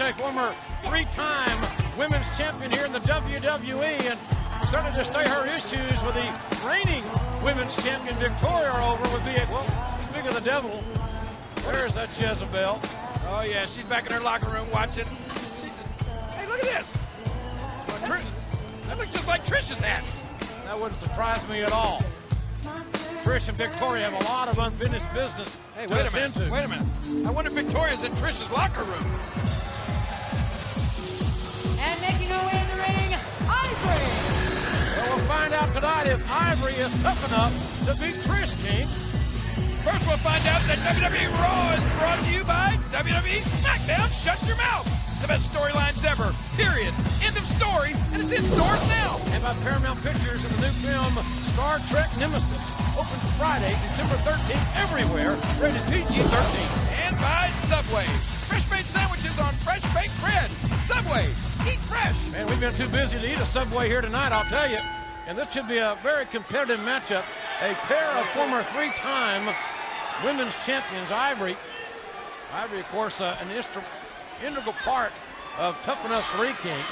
a former 3-time women's champion here in the WWE, and certainly to say her issues with the reigning women's champion Victoria are over would be, well, speak of the devil, there's that Jezebel. Oh yeah, she's back in her locker room watching. Hey, look at this. That looks just like Trish's hat. That wouldn't surprise me at all. Trish and Victoria have a lot of unfinished business Hey, to wait a attend minute. to. Wait a minute. I wonder if Victoria's in Trish's locker room. And making her way in the ring, Ivory. Well, we'll find out tonight if Ivory is tough enough to beat Trish, King. First, we'll find out that WWE Raw is brought to you by WWE SmackDown. Shut your mouth. The best storylines ever. Period. End of story. And it's in stores now. And by Paramount Pictures and the new film Star Trek Nemesis opens Friday, December 13th, everywhere. Rated PG-13. And by Subway. Fresh-made sandwiches on fresh baked bread. Subway. Eat fresh. Man, we've been too busy to eat a Subway here tonight, I'll tell you. And this should be a very competitive matchup. A pair of former 3-time women's champions, Ivory. Ivory, of course, an integral part of Tough Enough 3 King.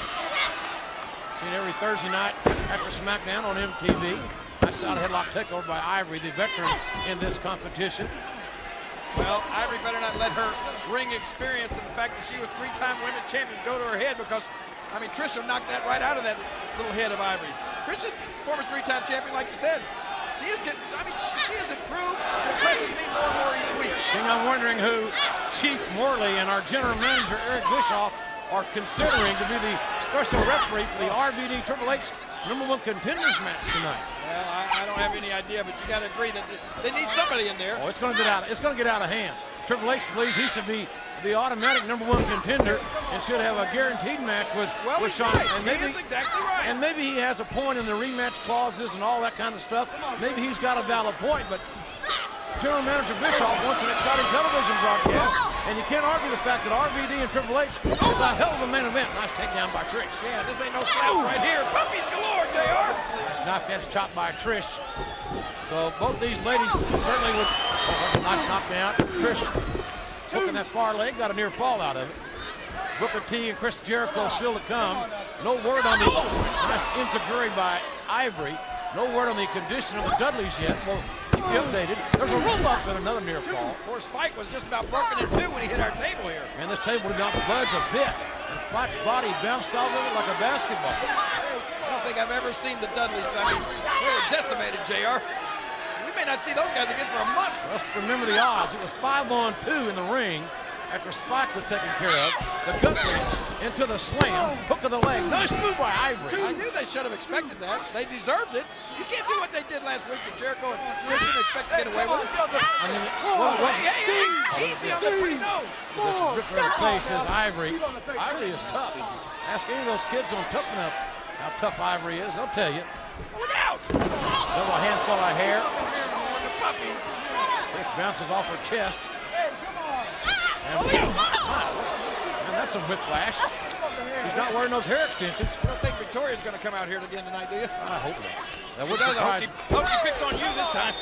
Seen every Thursday night after SmackDown on MTV. I saw a headlock takeover by Ivory, the veteran in this competition. Well, Ivory better not let her ring experience and the fact that she was 3-time women's champion go to her head, because, I mean, Trish will knock that right out of that little head of Ivory's. Trish is former 3-time champion, like you said. She is getting, I mean, she has improved. It impresses me more and more each week. King, I'm wondering who Chief Morley and our general manager, Eric Bischoff, are considering to be the special referee for the RVD Triple H #1 contenders match tonight. Well, I don't have any idea, but you got to agree that they need somebody in there. Oh, it's going to get out. It's going to get out of hand. Triple H believes he should be the automatic #1 contender and should have a guaranteed match with Shawn. Right. And maybe, he is exactly right. and maybe he has a point in the rematch clauses and all that kind of stuff. Maybe he's got a valid point, but General Manager Bischoff wants an exciting television broadcast, and you can't argue the fact that RVD and Triple H is a hell of a main event. Nice takedown by Trish. Yeah, this ain't no slouch right here. Puppies galore, JR. Nice knock, that's chopped by Trish. So both these ladies certainly would. Oh, nice knockdown. Trish hooking that far leg, got a near fall out of it. Booker T and Chris Jericho still to come. No word on the nice enziguri by Ivory. No word on the condition of the Dudleys yet. We'll keep you updated. There's a roll up and another near fall. Poor Spike was just about broken in two when he hit our table here. And this table did not budge a bit. And Spike's body bounced off of it like a basketball. I don't think I've ever seen the Dudleys. I mean, they were decimated, JR. We may not see those guys again for a month. Let's remember the odds. It was 5-on-2 in the ring after Spike was taken care of. The gut wrench into the slam, hook of the leg. Nice move by Ivory. I knew they should have expected that. They deserved it. You can't do what they did last week to Jericho, and you shouldn't expect to get away with it. I mean, what? Easy on the pretty nose. This ripped her face says Ivory. Ivory is tough. Ask any of those kids on Tough Enough how tough Ivory is. They'll tell you. Look out! Double handful of hair. The puppies. Trish bounces off her chest. And, man, that's some whiplash. He's not wearing those hair extensions. I don't think Victoria's going to come out here again tonight, do you? I hope not. That would I surprise. hope she picks on you this time.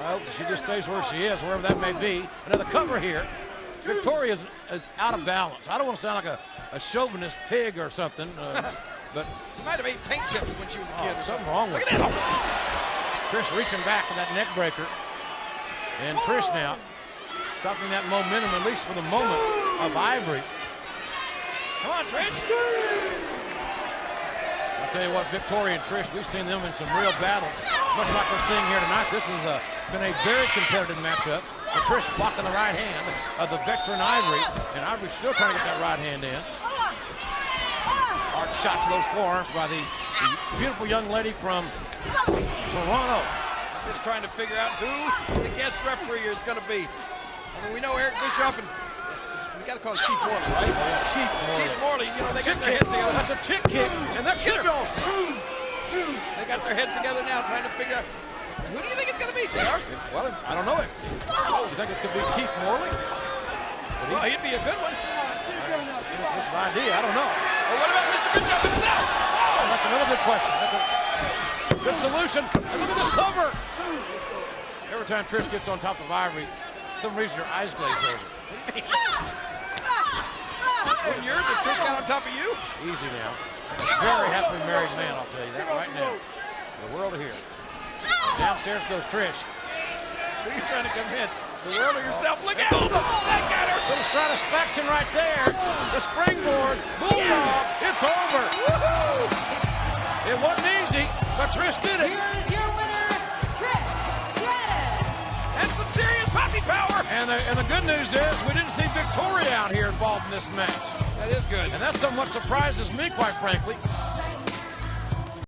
I hope that she just stays where she is, wherever that may be. Another cover here. Victoria is out of balance. I don't want to sound like a chauvinist pig or something, but She might have ate paint chips when she was a kid. Or something wrong with Look her. at this. Trish reaching back with that neck breaker. And Trish now stopping that momentum, at least for the moment, of Ivory. Come on, Trish. I'll tell you what, Victoria and Trish, we've seen them in some real battles. Much like we're seeing here tonight, this has been a very competitive matchup. With Trish blocking the right hand of the veteran Ivory, and Ivory still trying to get that right hand in. Hard shot to those forearms by the beautiful young lady from Toronto. Just trying to figure out who the guest referee is going to be. I mean, we know Eric Bischoff, and we got to call it Chief Morley, right? Yeah, Chief Morley. Chief Morley, you know, they got Chick their kick. heads together. That's a chick kick, and that's Kid Dawson. They got their heads together now, trying to figure out who do you think it's going to be, JR? Well, I don't know it. You think it could be Chief Morley? Well, he'd be a good one. That's an idea. I don't know. Or what about Mr. Bischoff himself? Oh, that's another good question. That's a good solution. And look at this cover. Every time Trish gets on top of Ivory, for some reason her eyes glaze over. Wouldn't yours if Trish got on top of you? Easy now. Very happily married man, I'll tell you that right now. The world of here. Downstairs goes Trish. Who are you trying to convince? The world or yourself? Look out! That got her! Little stratisfaction right there. The springboard. Bulldog. It's over. It wasn't easy, but Trish did it. Here is your winner, Trish Stratus. That's some serious poppy power! And the good news is we didn't see Victoria out here involved in this match. That is good. And that somewhat surprises me, quite frankly.